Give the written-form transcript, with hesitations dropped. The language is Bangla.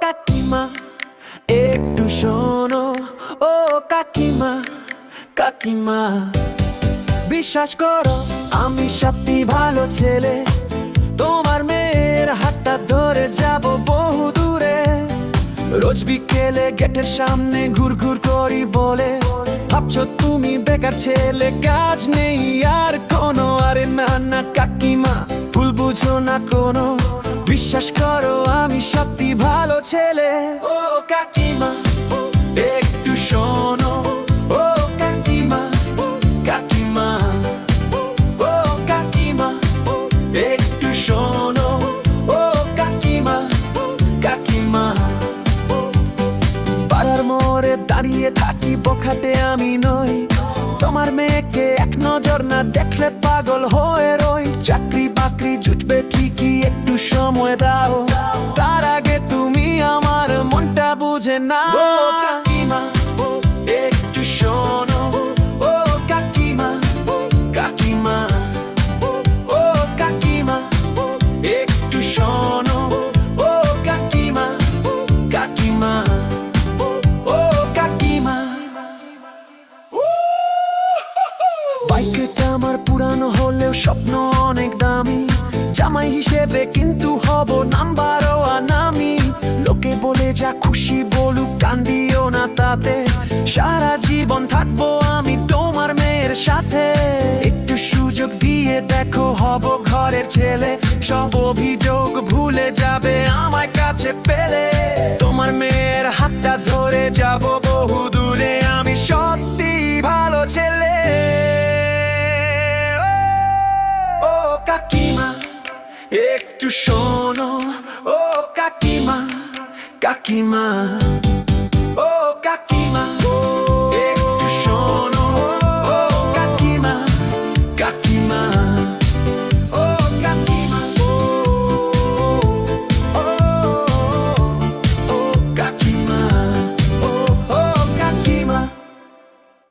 কাকিমা একটু শোনো, ও কাকিমা কাকিমা, বিশ্বাস করো আমি সত্যি ভালো ছেলে। তোমার মেয়ের হাতটা ধরে যাব বহু দূরে। রোজ বিকেলে গেটের সামনে ঘুরঘুর করি বলে, ভাবছো তুমি বেকার ছেলে, কাজ নেই আর কোনো। আরে না না কাকিমা, ভুল বুঝো না কোনো, বিশ্বাস করো আমি সত্যি ভালো ছেলে। ও কাকিমা একটু শোনো, ও কাকিমা কাকিমা, ও কাকিমা একটু শোনো, ও কাকিমা কাকিমা। পাড়ার মোড়ে দাঁড়িয়ে থাকি বখাটে আমি নই, তোমার মেয়েকে এক নজর না দেখলে পাগল হয়ে রই। চাকরি বাকরি জুটবে ঠিকই, একটু সময় দাও, তার আগে তুমি আমার মনটা বুঝে না। ও কাকিমা একটু শোনো, ও কাকিমা কাকিমা, ও কাকিমা একটু শোনো, ও কাকিমা কাকিমা, ও কাকিমা। বাইকটা আমার পুরানো হলেও স্বপ্ন অনেক দামি, জামাই হিসেবে কিন্তু হব নাম্বার ওয়ান আমি। লোকে বলে যা খুশি বলুক, কান্দিও না তাতে, সারা জীবন থাকবো আমি তোমার মেয়ের সাথে। একটু সুযোগ দিয়ে দেখো, হব ঘরের ছেলে, সব অভিযোগ ভুলে যাবে আমায় কাছে পেলে। তোমার মেয়ের হাতটা ধরে যাব বহু দূরে, আমি সত্যি ভালো ছেলে। ও কাকিমা একটু শোনো, ও কাকিমা কাকিমা।